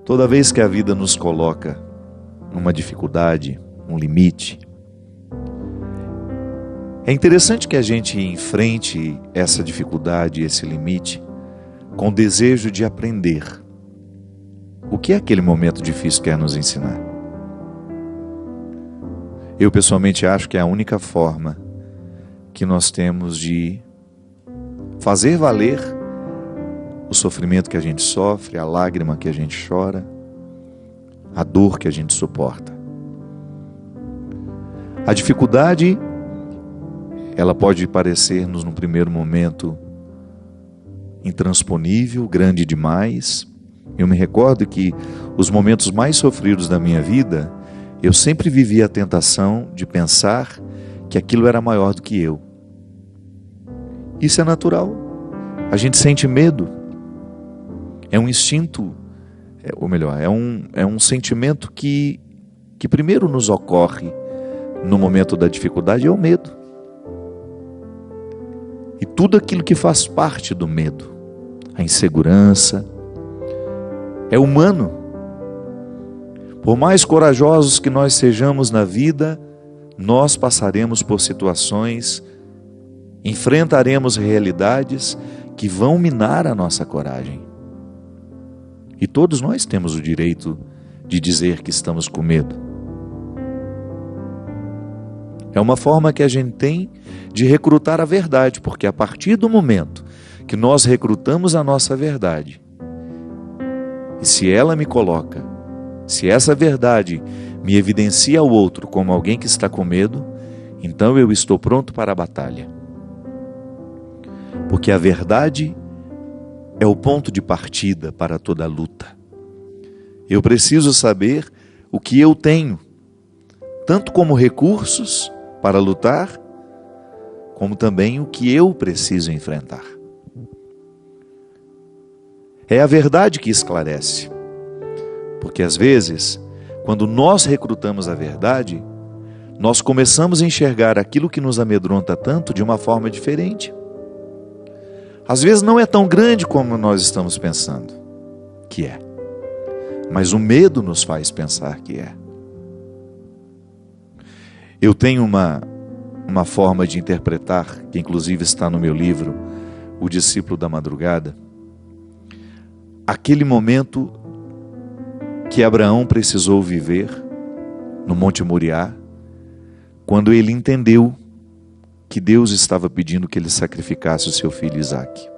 Toda vez que a vida nos coloca numa dificuldade, um limite, é interessante que a gente enfrente essa dificuldade, esse limite, com o desejo de aprender. O que aquele momento difícil quer nos ensinar? Eu pessoalmente acho que é a única forma que nós temos de fazer valer o sofrimento que a gente sofre, a lágrima que a gente chora, a dor que a gente suporta. A dificuldade, ela pode parecer-nos num primeiro momento intransponível, grande demais. Eu me recordo que os momentos mais sofridos da minha vida, eu sempre vivia a tentação de pensar que aquilo era maior do que eu. Isso é natural. A gente sente medo. É um instinto, ou melhor, é um sentimento que primeiro nos ocorre no momento da dificuldade, é o medo. E tudo aquilo que faz parte do medo, a insegurança, é humano. Por mais corajosos que nós sejamos na vida, nós passaremos por situações, enfrentaremos realidades que vão minar a nossa coragem. E todos nós temos o direito de dizer que estamos com medo. É uma forma que a gente tem de recrutar a verdade, porque a partir do momento que nós recrutamos a nossa verdade, e se ela me coloca, se essa verdade me evidencia ao outro como alguém que está com medo, então eu estou pronto para a batalha. Porque a verdade é o ponto de partida para toda a luta. Eu preciso saber o que eu tenho, tanto como recursos para lutar, como também o que eu preciso enfrentar. É a verdade que esclarece. Porque às vezes, quando nós recrutamos a verdade, nós começamos a enxergar aquilo que nos amedronta tanto de uma forma diferente. Às vezes não é tão grande como nós estamos pensando que é. Mas o medo nos faz pensar que é. Eu tenho uma forma de interpretar, que inclusive está no meu livro, O Discípulo da Madrugada. Aquele momento que Abraão precisou viver no Monte Moriá, quando ele entendeu que Deus estava pedindo que ele sacrificasse o seu filho Isaque.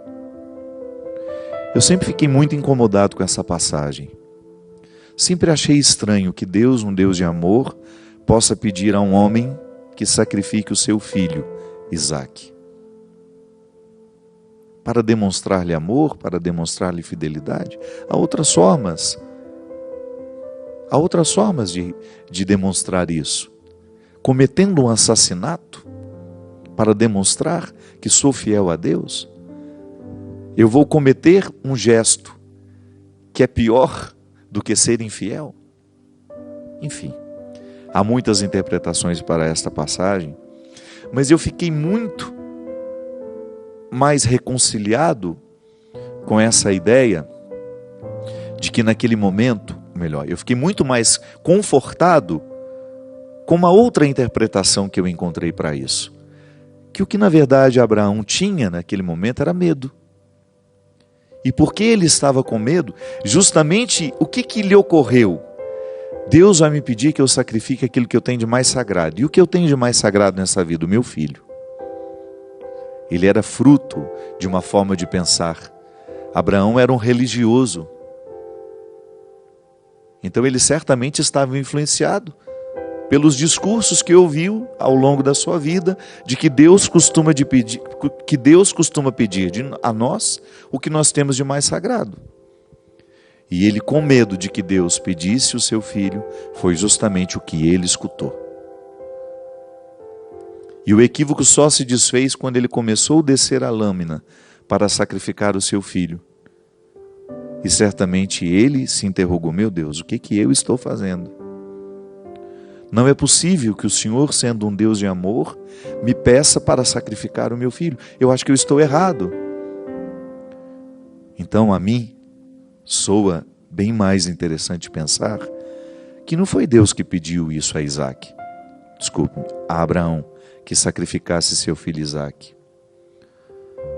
Eu sempre fiquei muito incomodado com essa passagem. Sempre achei estranho que Deus, um Deus de amor, possa pedir a um homem que sacrifique o seu filho Isaque. Para demonstrar-lhe amor, para demonstrar-lhe fidelidade. Há outras formas de demonstrar isso. Cometendo um assassinato para demonstrar que sou fiel a Deus, eu vou cometer um gesto que é pior do que ser infiel. Enfim, há muitas interpretações para esta passagem, mas eu fiquei muito mais reconciliado com essa ideia de que naquele momento, melhor, eu fiquei muito mais confortado com uma outra interpretação que eu encontrei para isso. Que o que na verdade Abraão tinha naquele momento era medo. E porque ele estava com medo, justamente o que lhe ocorreu? Deus vai me pedir que eu sacrifique aquilo que eu tenho de mais sagrado. E o que eu tenho de mais sagrado nessa vida? O meu filho. Ele era fruto de uma forma de pensar. Abraão era um religioso. Então ele certamente estava influenciado pelos discursos que ouviu ao longo da sua vida, de que Deus costuma pedir a nós o que nós temos de mais sagrado. E ele, com medo de que Deus pedisse o seu filho, foi justamente o que ele escutou. E o equívoco só se desfez quando ele começou a descer a lâmina para sacrificar o seu filho. E certamente ele se interrogou: meu Deus, o que eu estou fazendo? Não é possível que o Senhor, sendo um Deus de amor, me peça para sacrificar o meu filho. Eu acho que eu estou errado. Então a mim soa bem mais interessante pensar que não foi Deus que pediu isso a Isaac, a Abraão, que sacrificasse seu filho Isaac.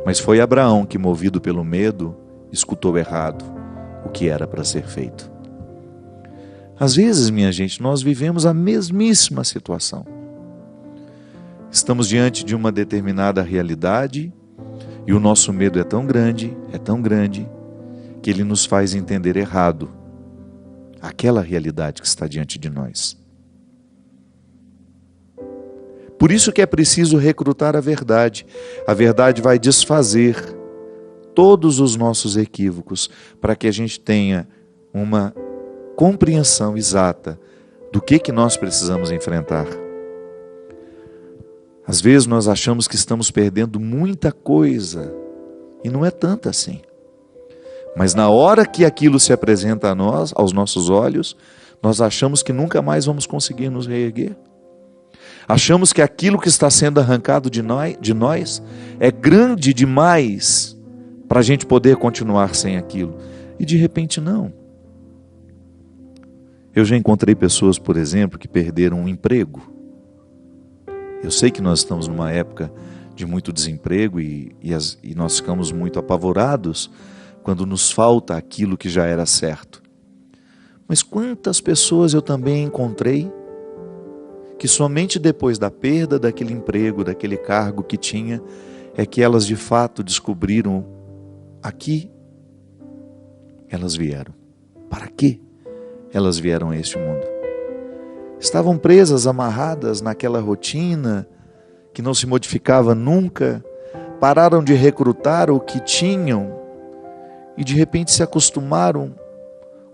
Mas foi Abraão que, movido pelo medo, escutou errado o que era para ser feito. Às vezes, minha gente, nós vivemos a mesmíssima situação. Estamos diante de uma determinada realidade e o nosso medo é tão grande, que ele nos faz entender errado aquela realidade que está diante de nós. Por isso que é preciso recrutar a verdade. A verdade vai desfazer todos os nossos equívocos para que a gente tenha uma compreensão exata do que nós precisamos enfrentar. Às vezes nós achamos que estamos perdendo muita coisa e não é tanto assim. Mas na hora que aquilo se apresenta a nós, aos nossos olhos, nós achamos que nunca mais vamos conseguir nos reerguer. Achamos que aquilo que está sendo arrancado de nós é grande demais para a gente poder continuar sem aquilo. E de repente não. Eu já encontrei pessoas, por exemplo, que perderam um emprego. Eu sei que nós estamos numa época de muito desemprego e nós ficamos muito apavorados quando nos falta aquilo que já era certo. Mas quantas pessoas eu também encontrei que somente depois da perda daquele emprego, daquele cargo que tinha, é que elas de fato descobriram aqui elas vieram. Para quê elas vieram a este mundo? Estavam presas, amarradas naquela rotina que não se modificava nunca, pararam de recrutar o que tinham e de repente se acostumaram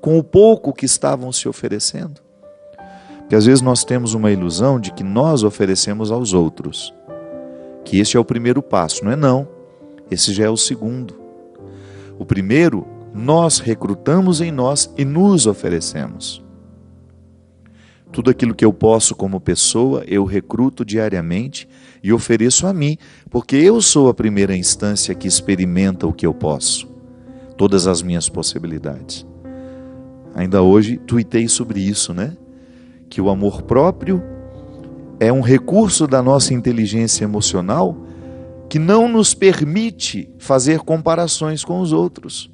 com o pouco que estavam se oferecendo. Porque às vezes nós temos uma ilusão de que nós oferecemos aos outros, que esse é o primeiro passo. Não é não, esse já é o segundo. O primeiro, nós recrutamos em nós e nos oferecemos. Tudo aquilo que eu posso como pessoa, eu recruto diariamente e ofereço a mim, porque eu sou a primeira instância que experimenta o que eu posso, todas as minhas possibilidades. Ainda hoje tuitei sobre isso, né? Que o amor próprio é um recurso da nossa inteligência emocional que não nos permite fazer comparações com os outros.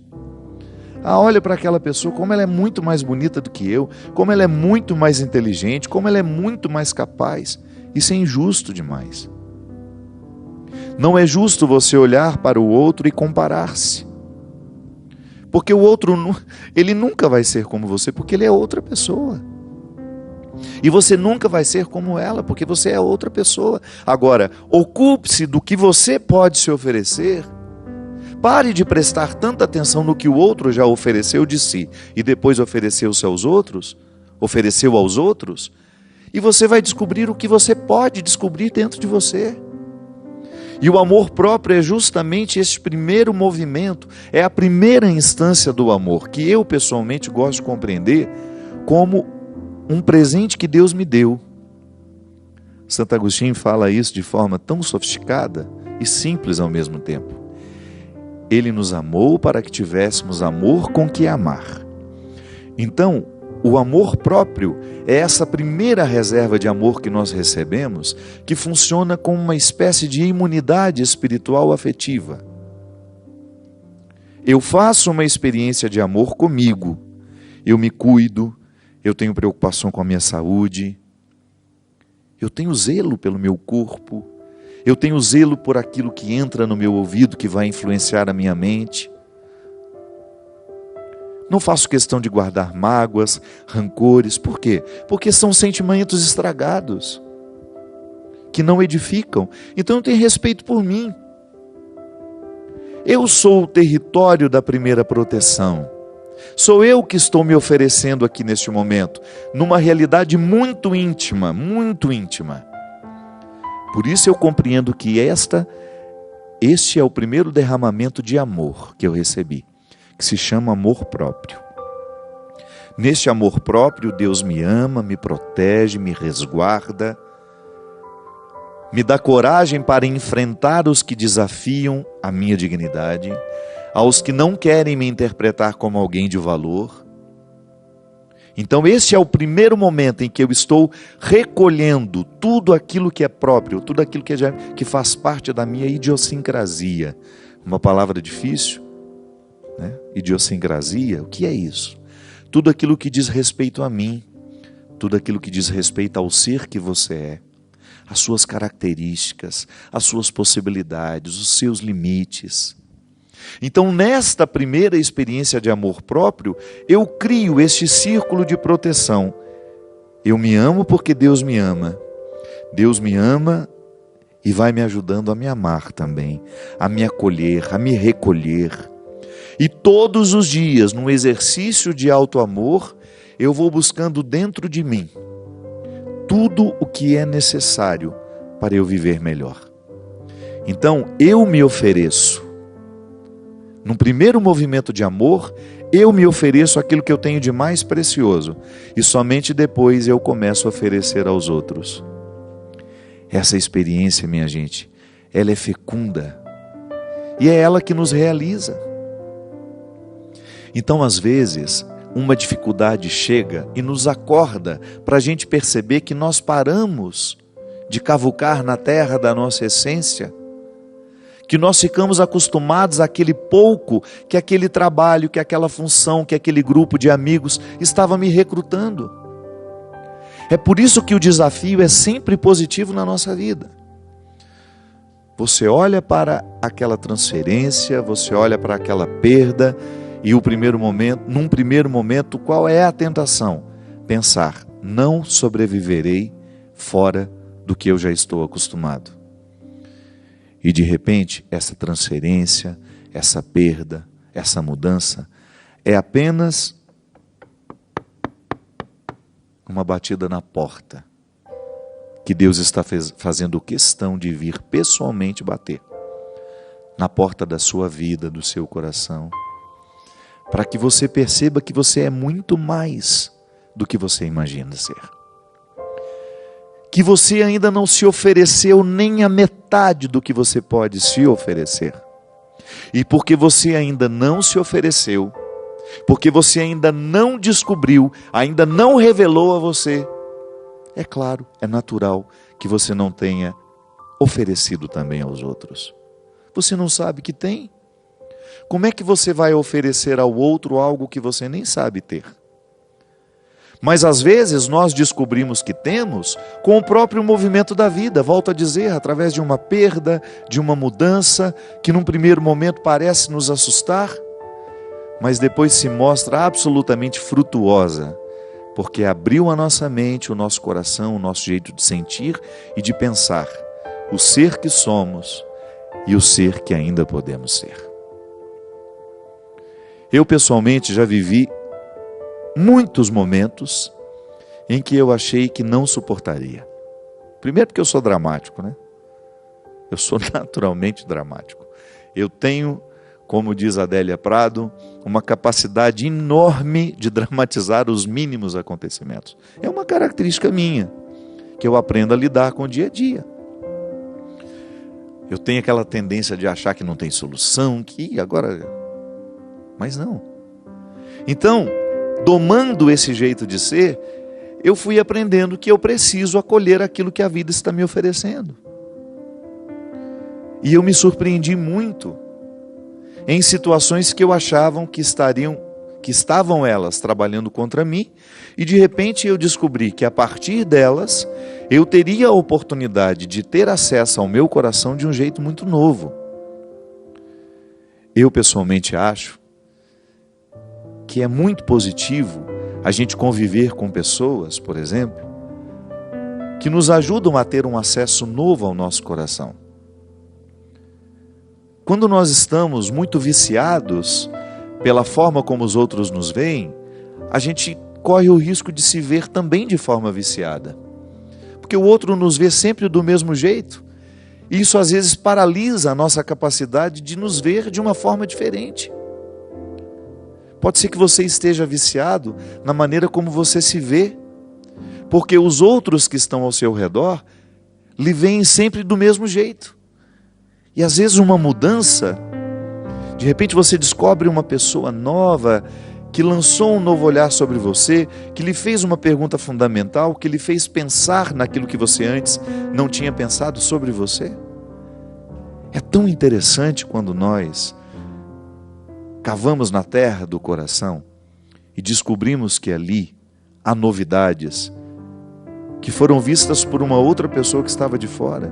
Olha para aquela pessoa, como ela é muito mais bonita do que eu, como ela é muito mais inteligente, como ela é muito mais capaz. Isso é injusto demais. Não é justo você olhar para o outro e comparar-se. Porque o outro, ele nunca vai ser como você, porque ele é outra pessoa. E você nunca vai ser como ela, porque você é outra pessoa. Agora, ocupe-se do que você pode se oferecer. Pare de prestar tanta atenção no que o outro já ofereceu de si e depois ofereceu aos outros, e você vai descobrir o que você pode descobrir dentro de você. E o amor próprio é justamente esse primeiro movimento, é a primeira instância do amor, que eu pessoalmente gosto de compreender como um presente que Deus me deu. Santo Agostinho fala isso de forma tão sofisticada e simples ao mesmo tempo. Ele nos amou para que tivéssemos amor com que amar. Então, o amor próprio é essa primeira reserva de amor que nós recebemos, que funciona como uma espécie de imunidade espiritual afetiva. Eu faço uma experiência de amor comigo, eu me cuido, eu tenho preocupação com a minha saúde, eu tenho zelo pelo meu corpo, eu tenho zelo por aquilo que entra no meu ouvido, que vai influenciar a minha mente. Não faço questão de guardar mágoas, rancores. Por quê? Porque são sentimentos estragados, que não edificam. Então eu tenho respeito por mim. Eu sou o território da primeira proteção. Sou eu que estou me oferecendo aqui neste momento, numa realidade muito íntima, muito íntima. Por isso eu compreendo que este é o primeiro derramamento de amor que eu recebi, que se chama amor próprio. Neste amor próprio, Deus me ama, me protege, me resguarda, me dá coragem para enfrentar os que desafiam a minha dignidade, aos que não querem me interpretar como alguém de valor. Então esse é o primeiro momento em que eu estou recolhendo tudo aquilo que é próprio, tudo aquilo que faz parte da minha idiosincrasia. Uma palavra difícil, né? Idiosincrasia, o que é isso? Tudo aquilo que diz respeito a mim, tudo aquilo que diz respeito ao ser que você é, as suas características, as suas possibilidades, os seus limites. Então, nesta primeira experiência de amor próprio, eu crio este círculo de proteção. Eu me amo porque Deus me ama. Deus me ama e vai me ajudando a me amar também, a me acolher, a me recolher. E todos os dias, num exercício de auto-amor, eu vou buscando dentro de mim tudo o que é necessário para eu viver melhor. Então, eu me ofereço. Num primeiro movimento de amor, eu me ofereço aquilo que eu tenho de mais precioso. E somente depois eu começo a oferecer aos outros. Essa experiência, minha gente, ela é fecunda. E é ela que nos realiza. Então, às vezes, uma dificuldade chega e nos acorda para a gente perceber que nós paramos de cavucar na terra da nossa essência, que nós ficamos acostumados àquele pouco que aquele trabalho, que aquela função, que aquele grupo de amigos estava me recrutando. É por isso que o desafio é sempre positivo na nossa vida. Você olha para aquela transferência, você olha para aquela perda, e num primeiro momento, qual é a tentação? Pensar, não sobreviverei fora do que eu já estou acostumado. E de repente, essa transferência, essa perda, essa mudança, é apenas uma batida na porta, que Deus está fazendo questão de vir pessoalmente bater na porta da sua vida, do seu coração, para que você perceba que você é muito mais do que você imagina ser. Que você ainda não se ofereceu nem a metade do que você pode se oferecer. E porque você ainda não se ofereceu, porque você ainda não descobriu, ainda não revelou a você, é claro, é natural que você não tenha oferecido também aos outros. Você não sabe que tem? Como é que você vai oferecer ao outro algo que você nem sabe ter? Mas às vezes nós descobrimos que temos com o próprio movimento da vida, volto a dizer, através de uma perda, de uma mudança, que num primeiro momento parece nos assustar, mas depois se mostra absolutamente frutuosa, porque abriu a nossa mente, o nosso coração, o nosso jeito de sentir e de pensar, o ser que somos e o ser que ainda podemos ser. Eu pessoalmente já vivi muitos momentos em que eu achei que não suportaria. Primeiro porque eu sou dramático, né? Eu sou naturalmente dramático. Eu tenho, como diz Adélia Prado, uma capacidade enorme de dramatizar os mínimos acontecimentos. É uma característica minha, que eu aprendo a lidar com o dia a dia. Eu tenho aquela tendência de achar que não tem solução, que agora... Mas não. Então, domando esse jeito de ser, eu fui aprendendo que eu preciso acolher aquilo que a vida está me oferecendo. E eu me surpreendi muito em situações que eu achava que estavam elas trabalhando contra mim, e de repente eu descobri que a partir delas eu teria a oportunidade de ter acesso ao meu coração de um jeito muito novo. Eu pessoalmente acho que é muito positivo a gente conviver com pessoas, por exemplo, que nos ajudam a ter um acesso novo ao nosso coração. Quando nós estamos muito viciados pela forma como os outros nos veem, a gente corre o risco de se ver também de forma viciada. Porque o outro nos vê sempre do mesmo jeito, e isso às vezes paralisa a nossa capacidade de nos ver de uma forma diferente. Pode ser que você esteja viciado na maneira como você se vê, porque os outros que estão ao seu redor lhe veem sempre do mesmo jeito. E às vezes uma mudança, de repente você descobre uma pessoa nova que lançou um novo olhar sobre você, que lhe fez uma pergunta fundamental, que lhe fez pensar naquilo que você antes não tinha pensado sobre você? É tão interessante quando nós cavamos na terra do coração e descobrimos que ali há novidades que foram vistas por uma outra pessoa que estava de fora.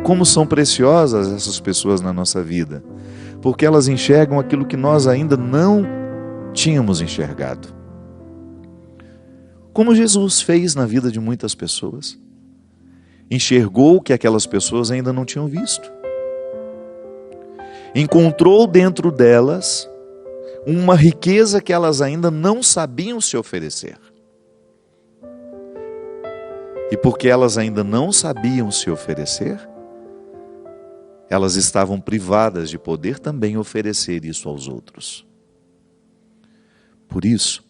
Como são preciosas essas pessoas na nossa vida, porque elas enxergam aquilo que nós ainda não tínhamos enxergado. Como Jesus fez na vida de muitas pessoas. Enxergou o que aquelas pessoas ainda não tinham visto. Encontrou dentro delas uma riqueza que elas ainda não sabiam se oferecer. E porque elas ainda não sabiam se oferecer, elas estavam privadas de poder também oferecer isso aos outros. Por isso,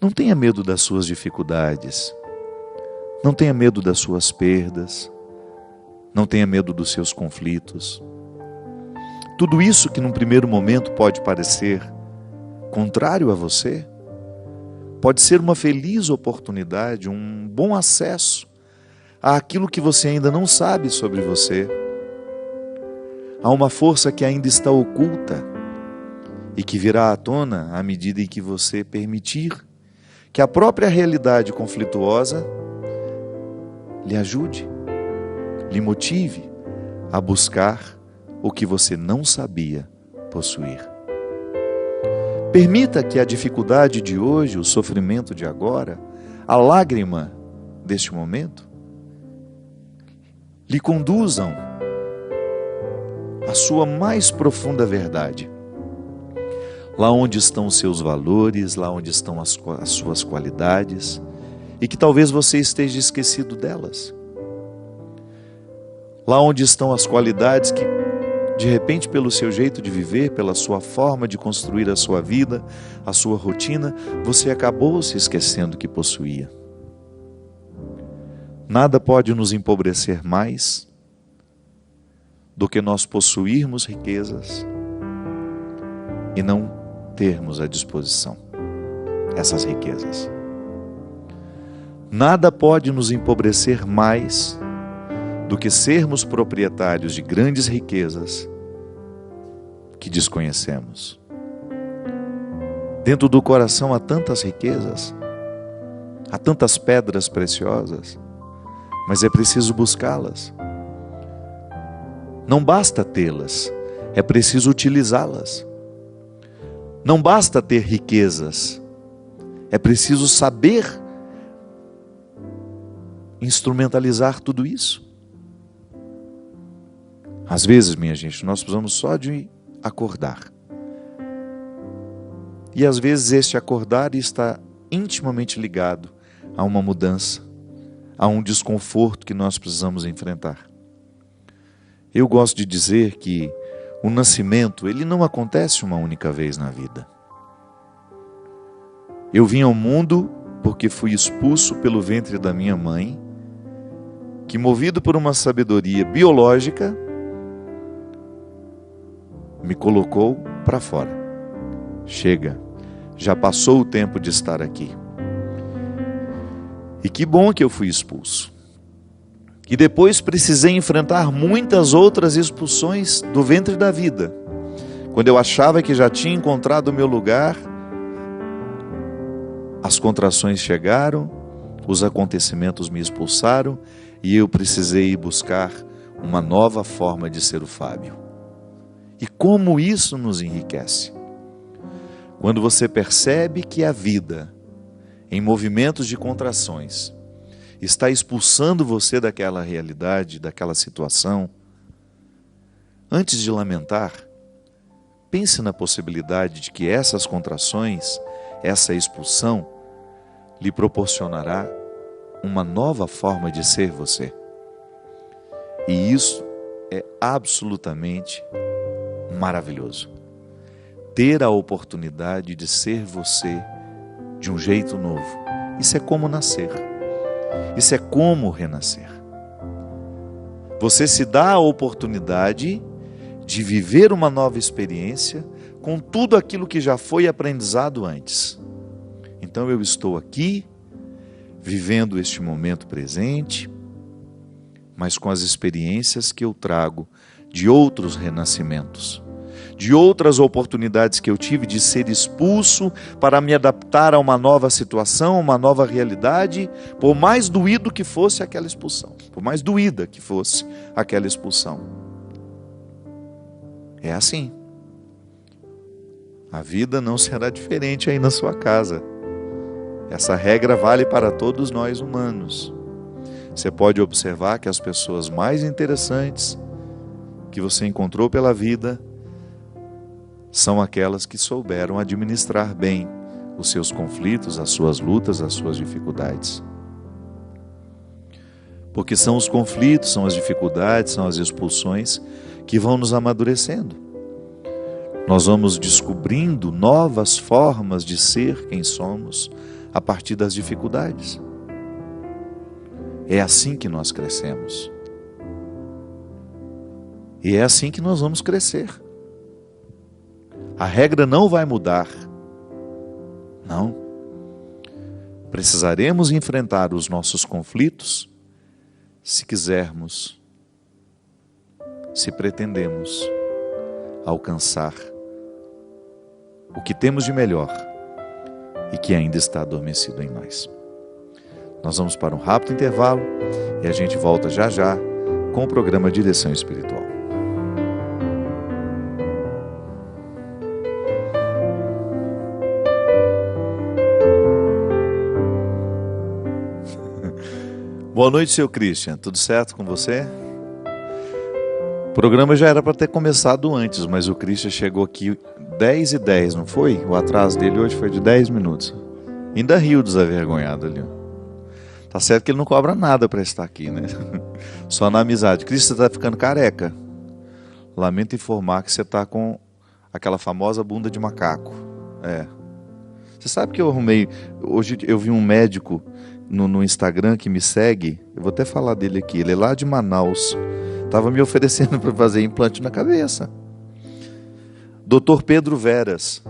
não tenha medo das suas dificuldades, não tenha medo das suas perdas, não tenha medo dos seus conflitos. Tudo isso que num primeiro momento pode parecer contrário a você, pode ser uma feliz oportunidade, um bom acesso àquilo que você ainda não sabe sobre você. Há uma força que ainda está oculta e que virá à tona à medida em que você permitir que a própria realidade conflituosa lhe ajude, lhe motive a buscar o que você não sabia possuir. Permita que a dificuldade de hoje, o sofrimento de agora, a lágrima deste momento, lhe conduzam à sua mais profunda verdade. Lá onde estão os seus valores, lá onde estão as suas qualidades, e que talvez você esteja esquecido delas. Lá onde estão as qualidades que, de repente, pelo seu jeito de viver, pela sua forma de construir a sua vida, a sua rotina, você acabou se esquecendo que possuía. Nada pode nos empobrecer mais do que nós possuirmos riquezas e não termos à disposição essas riquezas. Nada pode nos empobrecer mais do que sermos proprietários de grandes riquezas que desconhecemos. Dentro do coração há tantas riquezas, há tantas pedras preciosas, mas é preciso buscá-las. Não basta tê-las, é preciso utilizá-las. Não basta ter riquezas, é preciso saber instrumentalizar tudo isso. Às vezes, minha gente, nós precisamos só de acordar. E às vezes este acordar está intimamente ligado a uma mudança, a um desconforto que nós precisamos enfrentar. Eu gosto de dizer que o nascimento, ele não acontece uma única vez na vida. Eu vim ao mundo porque fui expulso pelo ventre da minha mãe, que, movido por uma sabedoria biológica, me colocou para fora. Chega, já passou o tempo de estar aqui. E que bom que eu fui expulso. E depois precisei enfrentar muitas outras expulsões do ventre da vida. Quando eu achava que já tinha encontrado o meu lugar, as contrações chegaram, os acontecimentos me expulsaram e eu precisei ir buscar uma nova forma de ser o Fábio. E como isso nos enriquece? Quando você percebe que a vida, em movimentos de contrações, está expulsando você daquela realidade, daquela situação, antes de lamentar, pense na possibilidade de que essas contrações, essa expulsão, lhe proporcionará uma nova forma de ser você. E isso é absolutamente maravilhoso. Ter a oportunidade de ser você de um jeito novo. Isso é como nascer. Isso é como renascer. Você se dá a oportunidade de viver uma nova experiência com tudo aquilo que já foi aprendizado antes. Então eu estou aqui, vivendo este momento presente, mas com as experiências que eu trago de outros renascimentos, de outras oportunidades que eu tive de ser expulso para me adaptar a uma nova situação, uma nova realidade, por mais doído que fosse aquela expulsão, por mais doída que fosse aquela expulsão. É assim. A vida não será diferente aí na sua casa. Essa regra vale para todos nós humanos. Você pode observar que as pessoas mais interessantes que você encontrou pela vida são aquelas que souberam administrar bem os seus conflitos, as suas lutas, as suas dificuldades. Porque são os conflitos, são as dificuldades, são as expulsões que vão nos amadurecendo. Nós vamos descobrindo novas formas de ser quem somos a partir das dificuldades. É assim que nós crescemos. E é assim que nós vamos crescer. A regra não vai mudar. Não. Precisaremos enfrentar os nossos conflitos se quisermos, se pretendemos alcançar o que temos de melhor e que ainda está adormecido em nós. Nós vamos para um rápido intervalo e a gente volta já já com o programa Direção Espiritual. Boa noite, seu Christian. Tudo certo com você? O programa já era para ter começado antes, mas o Christian chegou aqui 10h10, não foi? O atraso dele hoje foi de 10 minutos. Ainda riu desavergonhado ali. Tá certo que ele não cobra nada para estar aqui, né? Só na amizade. Christian, você tá ficando careca. Lamento informar que você tá com aquela famosa bunda de macaco. É. Você sabe que eu arrumei... Hoje eu vi um médico no Instagram que me segue. Eu vou até falar dele aqui. Ele é lá de Manaus. Estava me oferecendo para fazer implante na cabeça. Dr. Pedro Veras.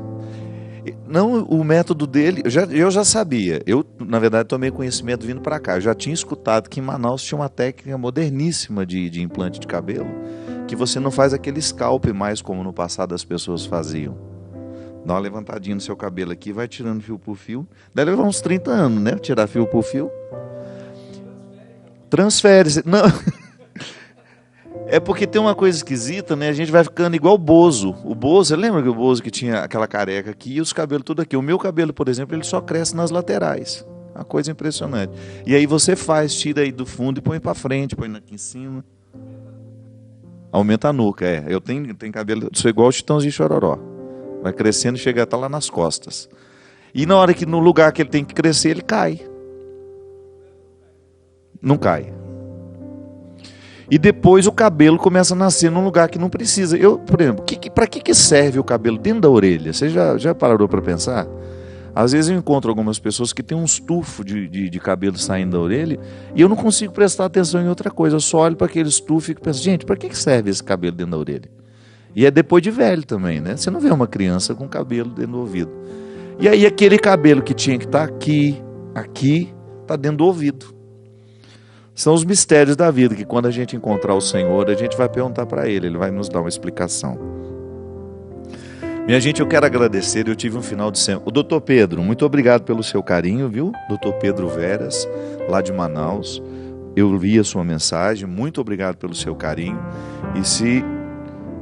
Não, o método dele, eu já sabia. Eu, na verdade, tomei conhecimento vindo para cá. Eu já tinha escutado que em Manaus tinha uma técnica moderníssima de implante de cabelo, que você não faz aquele scalp mais como no passado as pessoas faziam. Dá uma levantadinha no seu cabelo aqui, vai tirando fio por fio. Deve levar uns 30 anos, né? Tirar fio por fio. Transfere. Não... É porque tem uma coisa esquisita, né? A gente vai ficando igual o Bozo. O Bozo, você lembra que o Bozo que tinha aquela careca aqui e os cabelos tudo aqui? O meu cabelo, por exemplo, ele só cresce nas laterais. Uma coisa impressionante. E aí você faz, tira aí do fundo e põe para frente, põe aqui em cima. Aumenta a nuca, é. Eu tenho cabelo, sou igual o Chitãozinho Chororó. Vai crescendo e chega até lá nas costas. E na hora que no lugar que ele tem que crescer, ele cai. Não cai. E depois o cabelo começa a nascer num lugar que não precisa. Por exemplo, para que serve o cabelo dentro da orelha? Você já parou para pensar? Às vezes eu encontro algumas pessoas que têm um estufo de cabelo saindo da orelha e eu não consigo prestar atenção em outra coisa. Eu só olho para aquele estufo e penso, gente, para que serve esse cabelo dentro da orelha? E é depois de velho também, né? Você não vê uma criança com cabelo dentro do ouvido. E aí aquele cabelo que tinha que estar aqui, está dentro do ouvido. São os mistérios da vida, que quando a gente encontrar o Senhor, a gente vai perguntar para Ele, Ele vai nos dar uma explicação. Minha gente, eu quero agradecer, eu tive um final de semana. O doutor Pedro, muito obrigado pelo seu carinho, viu? Doutor Pedro Veras, lá de Manaus. Eu li a sua mensagem, muito obrigado pelo seu carinho. E se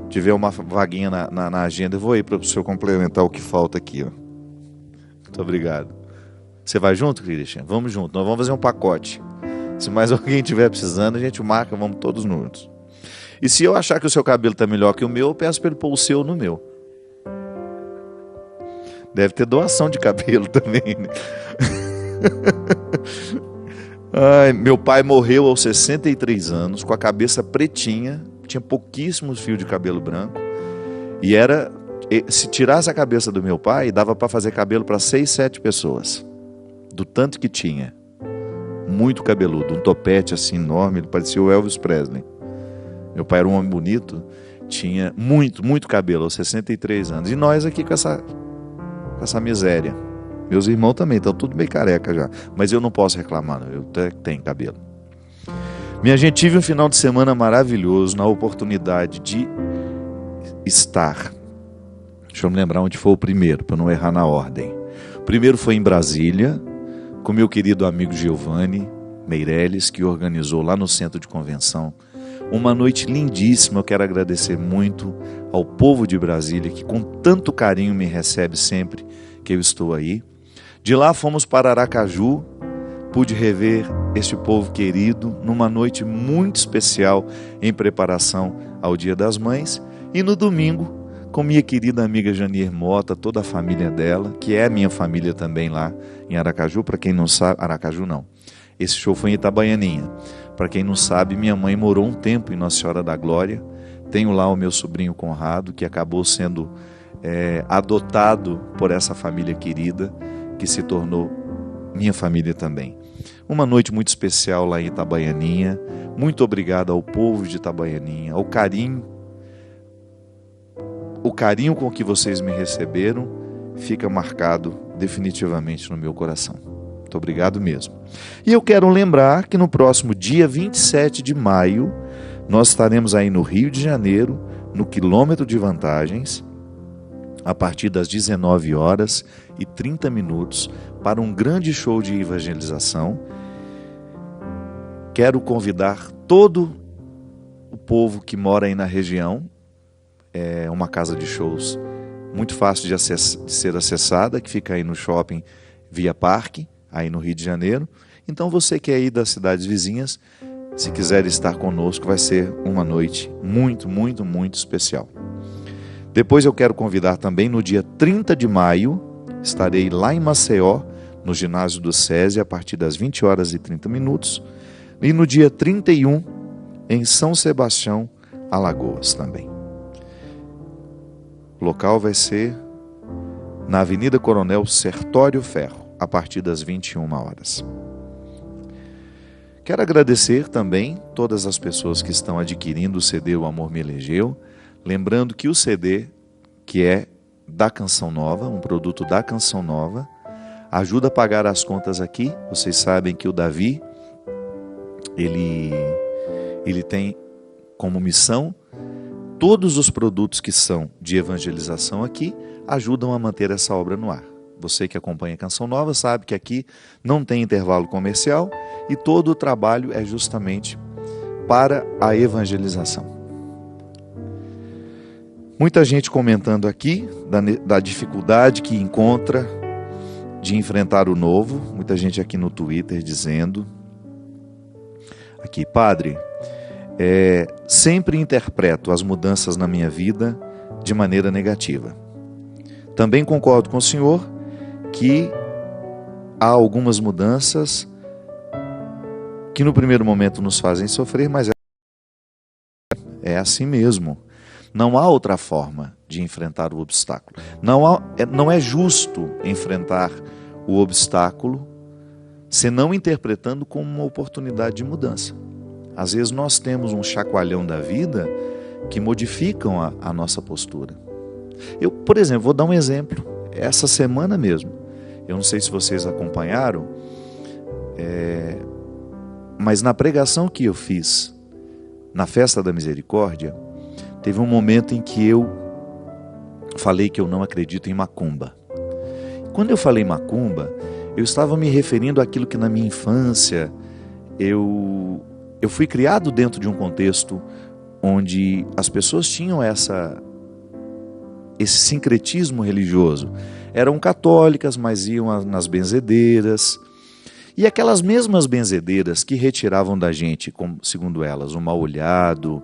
tiver uma vaguinha na agenda, eu vou aí para o senhor complementar o que falta aqui, ó. Muito obrigado. Você vai junto, Christian? Vamos junto, nós vamos fazer um pacote. Se mais alguém estiver precisando, a gente marca, vamos todos juntos. E se eu achar que o seu cabelo está melhor que o meu, eu peço para ele pôr o seu no meu. Deve ter doação de cabelo também, né? Ai, meu pai morreu aos 63 anos, com a cabeça pretinha, tinha pouquíssimos fios de cabelo branco. E se tirasse a cabeça do meu pai, dava para fazer cabelo para 6, 7 pessoas. Do tanto que tinha. Muito cabeludo, um topete assim enorme, ele parecia o Elvis Presley. Meu pai era um homem bonito tinha muito cabelo, aos 63 anos. E nós aqui com essa miséria. Meus irmãos também estão tudo bem careca já. Mas eu não posso reclamar, não. Eu até tenho cabelo. Minha gente, tive um final de semana maravilhoso, na oportunidade de estar. Deixa eu me lembrar onde foi o primeiro, para não errar na ordem. O primeiro foi em Brasília, com meu querido amigo Giovanni Meirelles, que organizou lá no Centro de Convenção uma noite lindíssima. Eu quero agradecer muito ao povo de Brasília, que com tanto carinho me recebe sempre que eu estou aí. De lá fomos para Aracaju, pude rever este povo querido numa noite muito especial em preparação ao Dia das Mães. E no domingo, com minha querida amiga Janier Mota, toda a família dela, que é minha família também lá em Aracaju. Para quem não sabe, Aracaju não, esse show foi em Itabaianinha. Para quem não sabe, minha mãe morou um tempo em Nossa Senhora da Glória. Tenho lá o meu sobrinho Conrado, que acabou sendo adotado por essa família querida, que se tornou minha família também. Uma noite muito especial lá em Itabaianinha. Muito obrigado ao povo de Itabaianinha, o carinho com que vocês me receberam fica marcado definitivamente no meu coração. Muito obrigado mesmo. E eu quero lembrar que no próximo dia 27 de maio, nós estaremos aí no Rio de Janeiro, no Quilômetro de Vantagens, a partir das 19h30, para um grande show de evangelização. Quero convidar todo o povo que mora aí na região. É uma casa de shows muito fácil de ser acessada, que fica aí no shopping Via Parque, aí no Rio de Janeiro. Então você que é aí das cidades vizinhas, se quiser estar conosco, vai ser uma noite muito especial. Depois eu quero convidar também, no dia 30 de maio, estarei lá em Maceió, no ginásio do SESI, a partir das 20h30. E no dia 31, em São Sebastião, Alagoas também. O local vai ser na Avenida Coronel Sertório Ferro, a partir das 21h. Quero agradecer também todas as pessoas que estão adquirindo o CD O Amor Me Elegeu. Lembrando que o CD, que é da Canção Nova, um produto da Canção Nova, ajuda a pagar as contas aqui. Vocês sabem que o Davi, ele tem como missão todos os produtos que são de evangelização aqui ajudam a manter essa obra no ar. Você que acompanha a Canção Nova sabe que aqui não tem intervalo comercial e todo o trabalho é justamente para a evangelização. Muita gente comentando aqui da dificuldade que encontra de enfrentar o novo. Muita gente aqui no Twitter dizendo aqui: padre, sempre interpreto as mudanças na minha vida de maneira negativa. Também concordo com o senhor que há algumas mudanças que no primeiro momento nos fazem sofrer, mas é assim mesmo. Não há outra forma de enfrentar o obstáculo. Não é justo enfrentar o obstáculo senão interpretando como uma oportunidade de mudança. Às vezes nós temos um chacoalhão da vida que modificam a nossa postura. Eu, por exemplo, vou dar um exemplo. Essa semana mesmo, eu não sei se vocês acompanharam, mas na pregação que eu fiz na Festa da Misericórdia, teve um momento em que eu falei que eu não acredito em macumba. Quando eu falei macumba, eu estava me referindo àquilo que na minha infância eu fui criado dentro de um contexto onde as pessoas tinham esse sincretismo religioso. Eram católicas, mas iam nas benzedeiras. E aquelas mesmas benzedeiras que retiravam da gente, como, segundo elas, o mal olhado,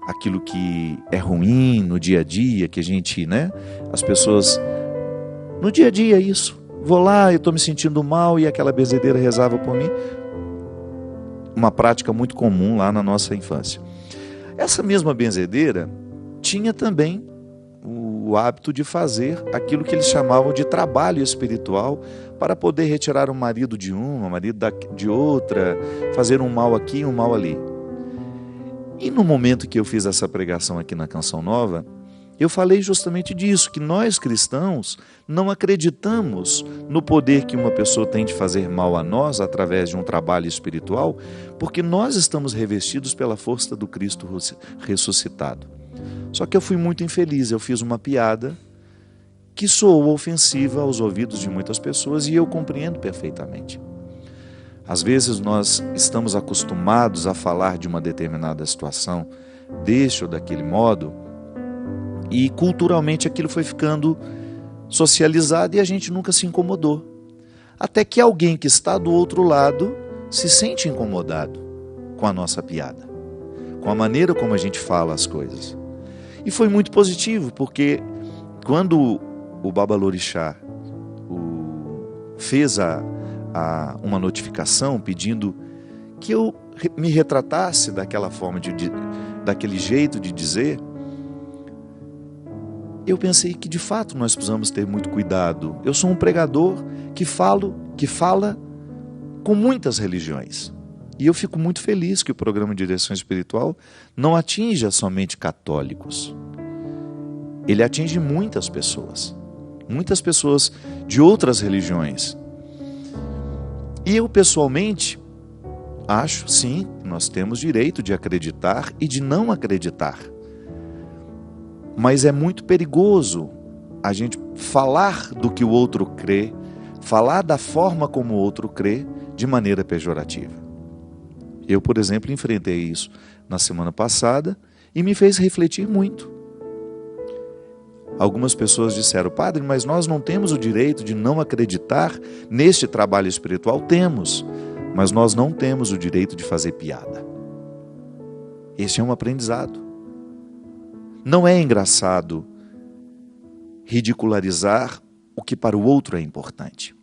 aquilo que é ruim no dia a dia, que a gente, as pessoas, no dia a dia isso, vou lá, eu estou me sentindo mal e aquela benzedeira rezava por mim. Uma prática muito comum lá na nossa infância. Essa mesma benzedeira tinha também o hábito de fazer aquilo que eles chamavam de trabalho espiritual para poder retirar o marido de uma, o marido de outra, fazer um mal aqui, um mal ali. E no momento que eu fiz essa pregação aqui na Canção Nova, eu falei justamente disso, que nós cristãos não acreditamos no poder que uma pessoa tem de fazer mal a nós através de um trabalho espiritual, porque nós estamos revestidos pela força do Cristo ressuscitado. Só que eu fui muito infeliz, eu fiz uma piada que soou ofensiva aos ouvidos de muitas pessoas e eu compreendo perfeitamente. Às vezes nós estamos acostumados a falar de uma determinada situação deste ou daquele modo e culturalmente aquilo foi ficando socializado e a gente nunca se incomodou. Até que alguém que está do outro lado se sente incomodado com a nossa piada, com a maneira como a gente fala as coisas. E foi muito positivo, porque quando o Babalorixá fez uma notificação pedindo que eu me retratasse daquela forma, daquele jeito de dizer, eu pensei que de fato nós precisamos ter muito cuidado. Eu sou um pregador que fala com muitas religiões. E eu fico muito feliz que o programa de direção espiritual não atinja somente católicos. Ele atinge muitas pessoas de outras religiões. E eu pessoalmente acho, sim, que nós temos direito de acreditar e de não acreditar. Mas é muito perigoso a gente falar do que o outro crê, falar da forma como o outro crê de maneira pejorativa. Eu, por exemplo, enfrentei isso na semana passada e me fez refletir muito. Algumas pessoas disseram: padre, mas nós não temos o direito de não acreditar neste trabalho espiritual? Temos, mas nós não temos o direito de fazer piada. Esse é um aprendizado. Não é engraçado ridicularizar o que para o outro é importante.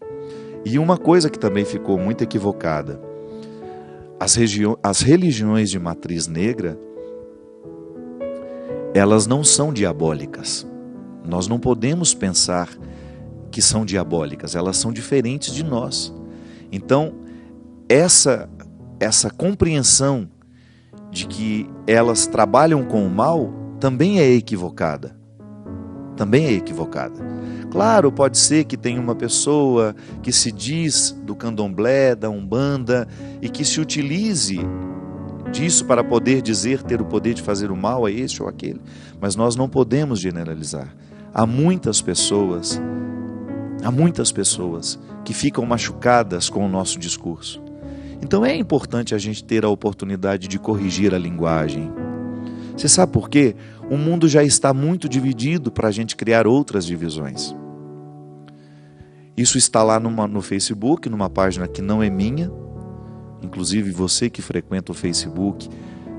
E uma coisa que também ficou muito equivocada: as religiões de matriz negra, elas não são diabólicas. Nós não podemos pensar que são diabólicas, elas são diferentes de nós. Então, essa compreensão de que elas trabalham com o mal também é equivocada. Também é equivocada. Claro, pode ser que tenha uma pessoa que se diz do candomblé, da umbanda, e que se utilize disso para poder dizer ter o poder de fazer o mal a este ou aquele. Mas nós não podemos generalizar. Há muitas pessoas que ficam machucadas com o nosso discurso. Então é importante a gente ter a oportunidade de corrigir a linguagem. Você sabe por quê? O mundo já está muito dividido para a gente criar outras divisões. Isso está lá no Facebook, numa página que não é minha. Inclusive você que frequenta o Facebook,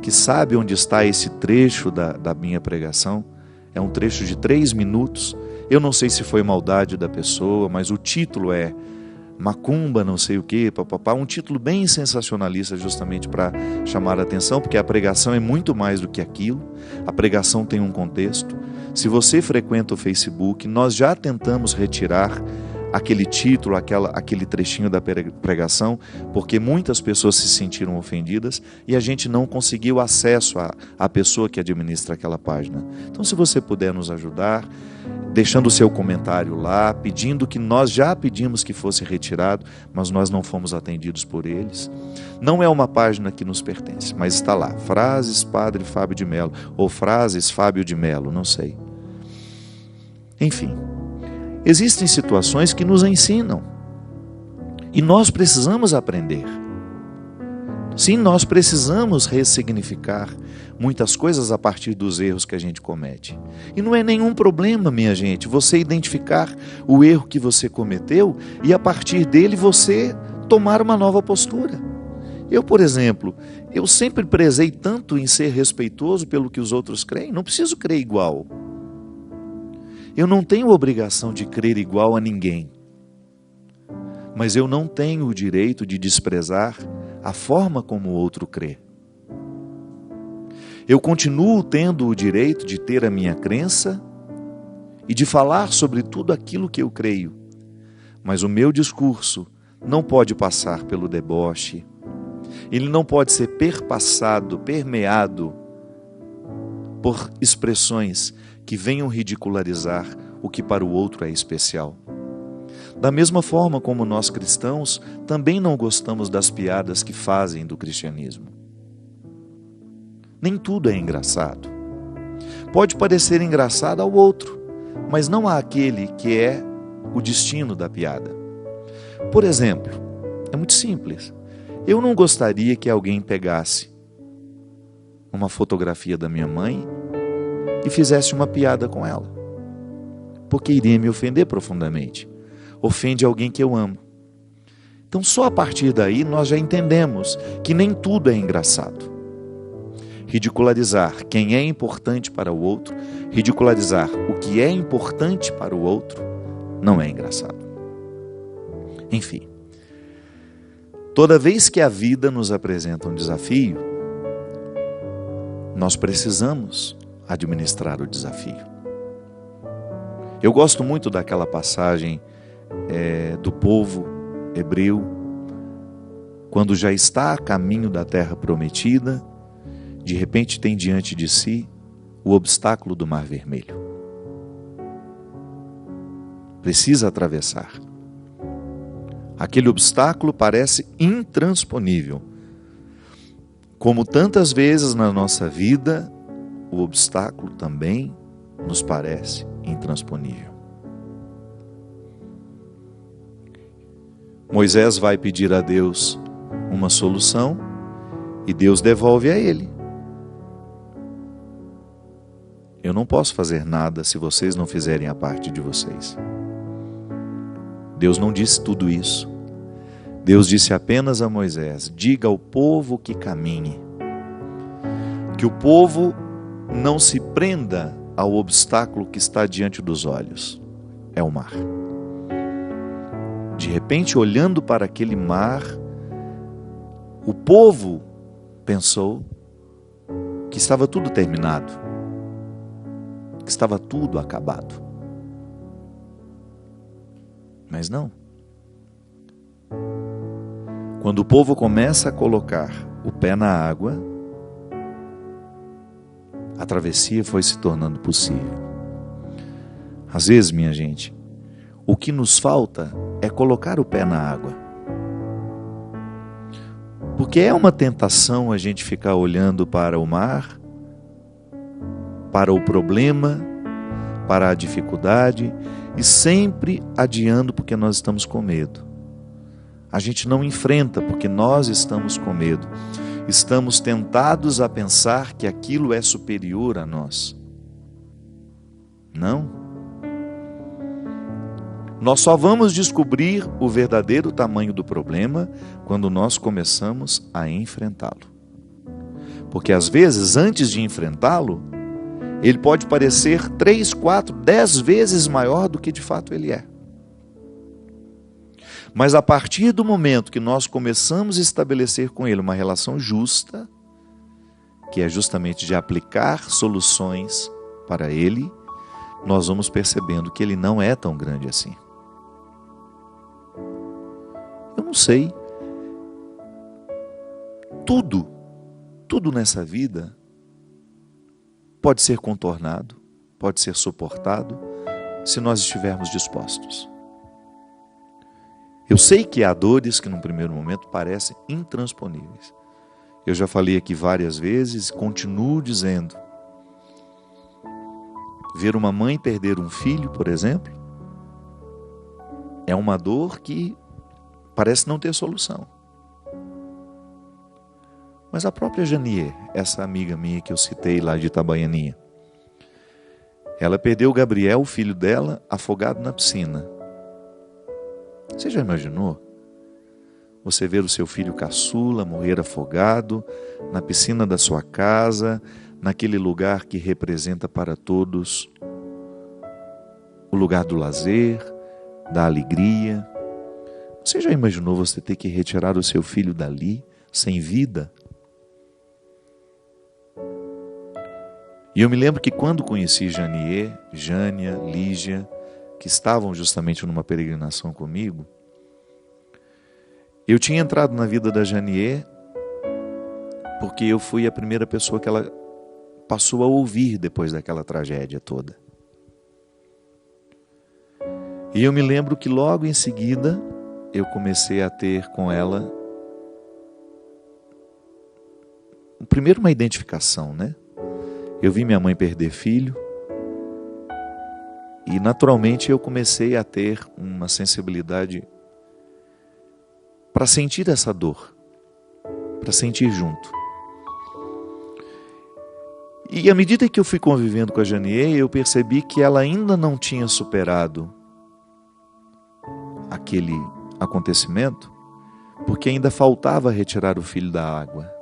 que sabe onde está esse trecho da minha pregação. É um trecho de 3 minutos. Eu não sei se foi maldade da pessoa, mas o título é Macumba, não sei o que, papapá. Um título bem sensacionalista, justamente para chamar a atenção, porque a pregação é muito mais do que aquilo. A pregação tem um contexto. Se você frequenta o Facebook, nós já tentamos retirar aquele título, aquele trechinho da pregação, porque muitas pessoas se sentiram ofendidas e a gente não conseguiu acesso à pessoa que administra aquela página. Então, se você puder nos ajudar, deixando o seu comentário lá, pedindo que nós já pedimos que fosse retirado, mas nós não fomos atendidos por eles. Não é uma página que nos pertence, mas está lá, Frases Padre Fábio de Mello, ou Frases Fábio de Mello, não sei. Enfim. Existem situações que nos ensinam e nós precisamos aprender. Sim, nós precisamos ressignificar muitas coisas a partir dos erros que a gente comete. E não é nenhum problema, minha gente, você identificar o erro que você cometeu e a partir dele você tomar uma nova postura. Eu, por exemplo, eu sempre prezei tanto em ser respeitoso pelo que os outros creem, não preciso crer igual. Eu não tenho obrigação de crer igual a ninguém, mas eu não tenho o direito de desprezar a forma como o outro crê. Eu continuo tendo o direito de ter a minha crença e de falar sobre tudo aquilo que eu creio, mas o meu discurso não pode passar pelo deboche, ele não pode ser permeado por expressões que venham ridicularizar o que para o outro é especial. Da mesma forma como nós cristãos também não gostamos das piadas que fazem do cristianismo. Nem tudo é engraçado. Pode parecer engraçado ao outro, mas não àquele que é o destino da piada. Por exemplo, é muito simples. Eu não gostaria que alguém pegasse uma fotografia da minha mãe e fizesse uma piada com ela, porque iria me ofender profundamente. Ofende alguém que eu amo. Então só a partir daí nós já entendemos que nem tudo é engraçado. Ridicularizar quem é importante para o outro, ridicularizar o que é importante para o outro, não é engraçado. Enfim, toda vez que a vida nos apresenta um desafio, nós precisamos administrar o desafio. Eu gosto muito daquela passagem do povo hebreu, quando já está a caminho da terra prometida, de repente tem diante de si o obstáculo do Mar Vermelho. Precisa atravessar. Aquele obstáculo parece intransponível. Como tantas vezes na nossa vida, o obstáculo também nos parece intransponível. Moisés vai pedir a Deus uma solução e Deus devolve a ele. Eu não posso fazer nada se vocês não fizerem a parte de vocês. Deus não disse tudo isso. Deus disse apenas a Moisés: diga ao povo que caminhe. Que o povo não se prenda ao obstáculo que está diante dos olhos. É o mar. De repente, olhando para aquele mar, o povo pensou que estava tudo terminado, que estava tudo acabado. Mas não. Quando o povo começa a colocar o pé na água, a travessia foi se tornando possível. Às vezes, minha gente, o que nos falta é colocar o pé na água. Porque é uma tentação a gente ficar olhando para o mar, para o problema, para a dificuldade e sempre adiando porque nós estamos com medo. A gente não enfrenta porque nós estamos com medo. Estamos tentados a pensar que aquilo é superior a nós. Não. Nós só vamos descobrir o verdadeiro tamanho do problema quando nós começamos a enfrentá-lo. Porque às vezes, antes de enfrentá-lo, ele pode parecer 3, 4, 10 vezes maior do que de fato ele é. Mas a partir do momento que nós começamos a estabelecer com ele uma relação justa, que é justamente de aplicar soluções para ele, nós vamos percebendo que ele não é tão grande assim. Eu não sei. Tudo nessa vida pode ser contornado, pode ser suportado, se nós estivermos dispostos. Eu sei que há dores que num primeiro momento parecem intransponíveis. Eu já falei aqui várias vezes, continuo dizendo. Ver uma mãe perder um filho, por exemplo, é uma dor que parece não ter solução. Mas a própria Janier, essa amiga minha que eu citei lá de Itabaianinha, ela perdeu o Gabriel, o filho dela, afogado na piscina. Você já imaginou? Você ver o seu filho caçula morrer afogado na piscina da sua casa, naquele lugar que representa para todos o lugar do lazer, da alegria. Você já imaginou você ter que retirar o seu filho dali, sem vida? E eu me lembro que quando conheci Janier, Jânia, Lígia, que estavam justamente numa peregrinação comigo, eu tinha entrado na vida da Janier porque eu fui a primeira pessoa que ela passou a ouvir depois daquela tragédia toda. E eu me lembro que logo em seguida eu comecei a ter com ela primeiro uma identificação, né? Eu vi minha mãe perder filho e naturalmente eu comecei a ter uma sensibilidade para sentir essa dor, para sentir junto. E à medida que eu fui convivendo com a Janier, eu percebi que ela ainda não tinha superado aquele acontecimento, porque ainda faltava retirar o filho da água.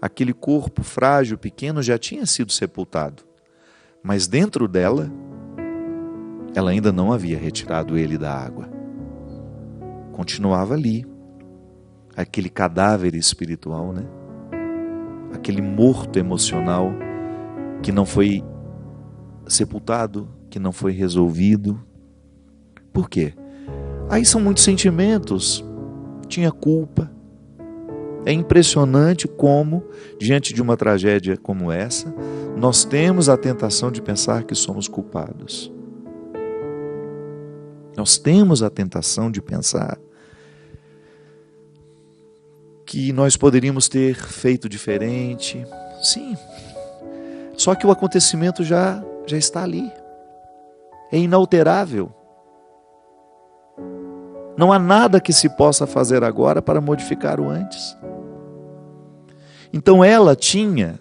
Aquele corpo frágil, pequeno, já tinha sido sepultado, mas dentro dela, ela ainda não havia retirado ele da água. Continuava ali, aquele cadáver espiritual, né? Aquele morto emocional que não foi sepultado, que não foi resolvido. Por quê? Aí são muitos sentimentos. Tinha culpa. É impressionante como, diante de uma tragédia como essa, nós temos a tentação de pensar que somos culpados. Nós temos a tentação de pensar que nós poderíamos ter feito diferente. Sim, só que o acontecimento já está ali. É inalterável. Não há nada que se possa fazer agora para modificar o antes. Então ela tinha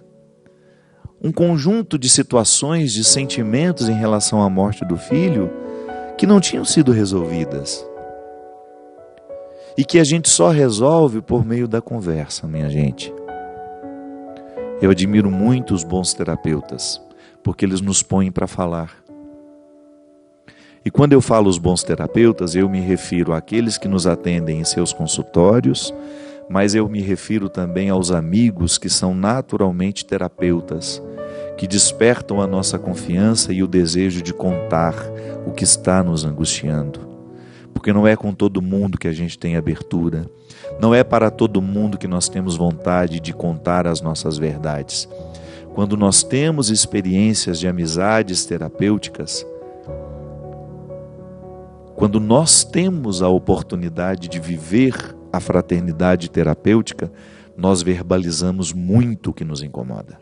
um conjunto de situações, de sentimentos em relação à morte do filho que não tinham sido resolvidas. E que a gente só resolve por meio da conversa, minha gente. Eu admiro muito os bons terapeutas, porque eles nos põem para falar. E quando eu falo os bons terapeutas, eu me refiro àqueles que nos atendem em seus consultórios, mas eu me refiro também aos amigos que são naturalmente terapeutas, que despertam a nossa confiança e o desejo de contar o que está nos angustiando. Porque não é com todo mundo que a gente tem abertura, não é para todo mundo que nós temos vontade de contar as nossas verdades. Quando nós temos experiências de amizades terapêuticas, quando nós temos a oportunidade de viver a fraternidade terapêutica, nós verbalizamos muito o que nos incomoda.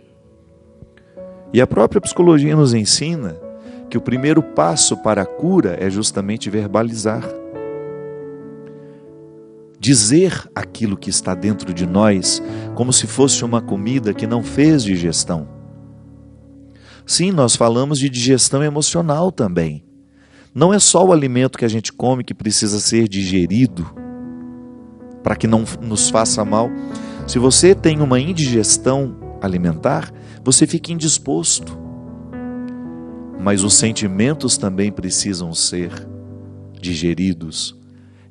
E a própria psicologia nos ensina que o primeiro passo para a cura é justamente verbalizar. Dizer aquilo que está dentro de nós como se fosse uma comida que não fez digestão. Sim, nós falamos de digestão emocional também. Não é só o alimento que a gente come que precisa ser digerido para que não nos faça mal. Se você tem uma indigestão alimentar, você fica indisposto. Mas os sentimentos também precisam ser digeridos.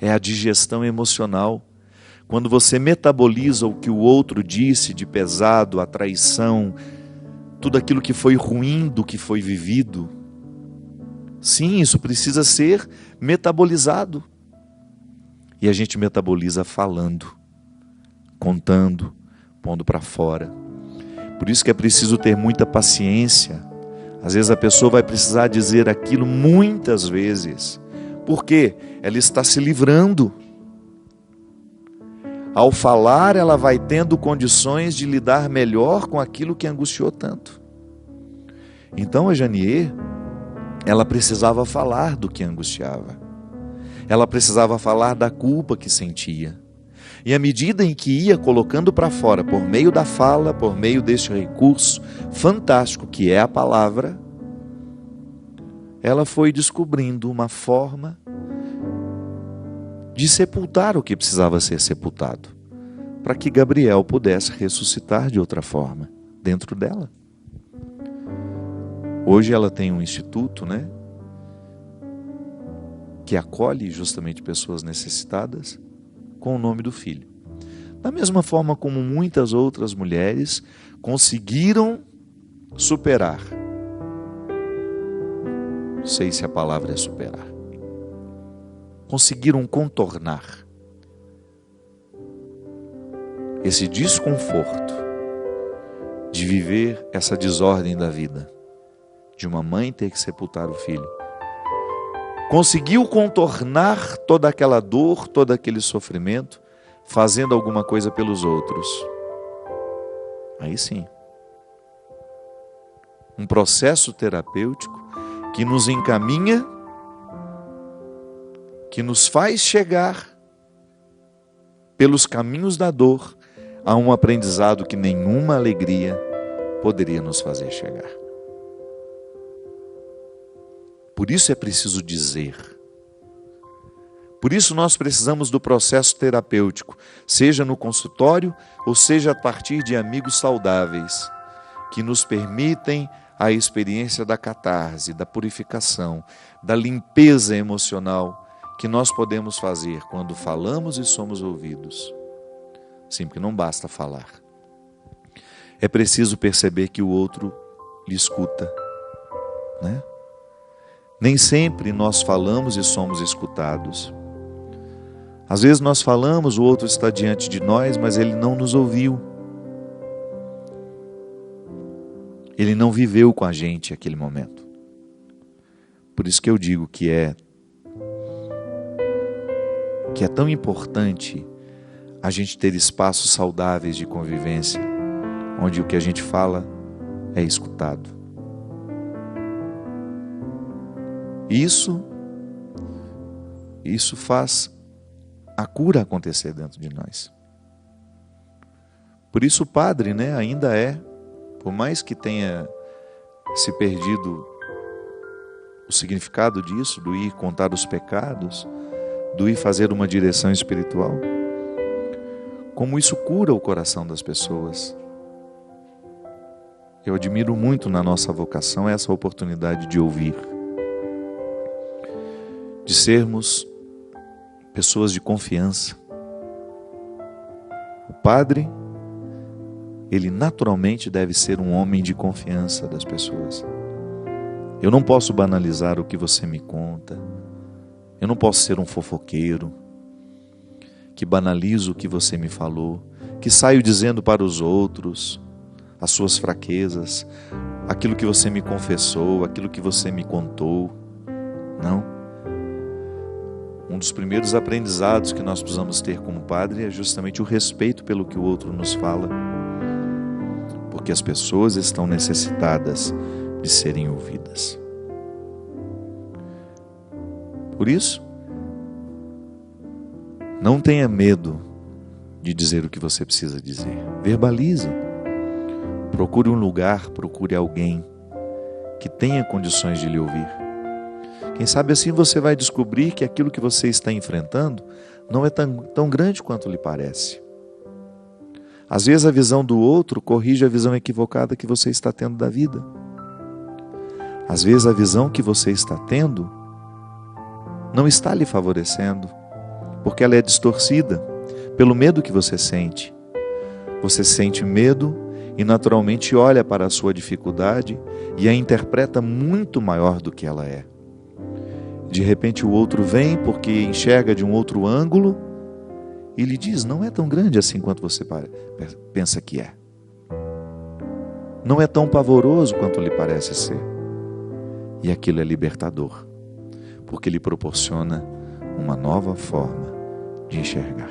É a digestão emocional. Quando você metaboliza o que o outro disse de pesado, a traição, tudo aquilo que foi ruim do que foi vivido, sim, isso precisa ser metabolizado. E a gente metaboliza falando, contando, pondo para fora. Por isso que é preciso ter muita paciência. Às vezes a pessoa vai precisar dizer aquilo muitas vezes. Por quê? Ela está se livrando. Ao falar, ela vai tendo condições de lidar melhor com aquilo que angustiou tanto. Então a Janier, ela precisava falar do que angustiava. Ela precisava falar da culpa que sentia. E à medida em que ia colocando para fora, por meio da fala, por meio deste recurso fantástico que é a palavra, ela foi descobrindo uma forma de sepultar o que precisava ser sepultado, para que Gabriel pudesse ressuscitar de outra forma, dentro dela. Hoje ela tem um instituto, né, que acolhe justamente pessoas necessitadas com o nome do filho. Da mesma forma como muitas outras mulheres conseguiram superar. Não sei se a palavra é superar. Conseguiram contornar esse desconforto de viver essa desordem da vida, de uma mãe ter que sepultar o filho. Conseguiu contornar toda aquela dor, todo aquele sofrimento, fazendo alguma coisa pelos outros. Aí sim, um processo terapêutico que nos encaminha, que nos faz chegar pelos caminhos da dor a um aprendizado que nenhuma alegria poderia nos fazer chegar. Por isso é preciso dizer. Por isso nós precisamos do processo terapêutico, seja no consultório ou seja a partir de amigos saudáveis, que nos permitem a experiência da catarse, da purificação, da limpeza emocional que nós podemos fazer quando falamos e somos ouvidos. Sim, porque não basta falar. É preciso perceber que o outro lhe escuta, né? Nem sempre nós falamos e somos escutados. Às vezes nós falamos, o outro está diante de nós, mas ele não nos ouviu. Ele não viveu com a gente aquele momento. Por isso que eu digo que é tão importante a gente ter espaços saudáveis de convivência, onde o que a gente fala é escutado. Isso faz a cura acontecer dentro de nós. Por isso o padre, ainda é, por mais que tenha se perdido o significado disso, do ir contar os pecados, do ir fazer uma direção espiritual, como isso cura o coração das pessoas. Eu admiro muito na nossa vocação essa oportunidade de ouvir, de sermos pessoas de confiança. O padre, ele naturalmente deve ser um homem de confiança das pessoas. Eu não posso banalizar o que você me conta. Eu não posso ser um fofoqueiro que banalizo o que você me falou, que saio dizendo para os outros as suas fraquezas, aquilo que você me confessou, aquilo que você me contou. Não. Um dos primeiros aprendizados que nós precisamos ter como padre é justamente o respeito pelo que o outro nos fala, porque as pessoas estão necessitadas de serem ouvidas. Por isso, não tenha medo de dizer o que você precisa dizer. Verbalize. Procure um lugar, procure alguém que tenha condições de lhe ouvir. Quem sabe assim você vai descobrir que aquilo que você está enfrentando não é tão grande quanto lhe parece. Às vezes a visão do outro corrige a visão equivocada que você está tendo da vida. Às vezes a visão que você está tendo não está lhe favorecendo, porque ela é distorcida pelo medo que você sente. Você sente medo e naturalmente olha para a sua dificuldade e a interpreta muito maior do que ela é. De repente o outro vem porque enxerga de um outro ângulo e lhe diz, não é tão grande assim quanto você pensa que é. Não é tão pavoroso quanto lhe parece ser. E aquilo é libertador, porque lhe proporciona uma nova forma de enxergar.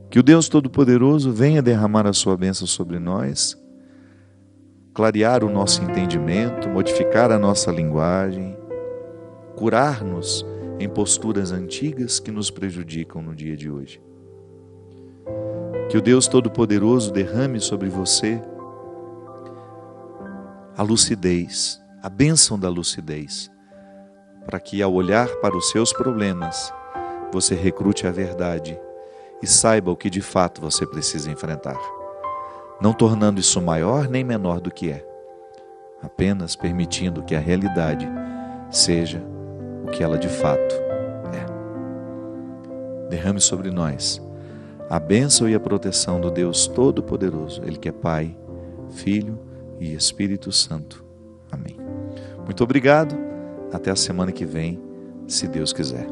Que o Deus Todo-Poderoso venha derramar a sua bênção sobre nós, clarear o nosso entendimento, modificar a nossa linguagem, curar-nos em posturas antigas que nos prejudicam no dia de hoje. Que o Deus Todo-Poderoso derrame sobre você a lucidez, a bênção da lucidez, para que ao olhar para os seus problemas, você recrute a verdade e saiba o que de fato você precisa enfrentar, não tornando isso maior nem menor do que é, apenas permitindo que a realidade seja o que ela de fato é. Derrame sobre nós a bênção e a proteção do Deus Todo-Poderoso, Ele que é Pai, Filho e Espírito Santo. Amém. Muito obrigado. Até a semana que vem, se Deus quiser.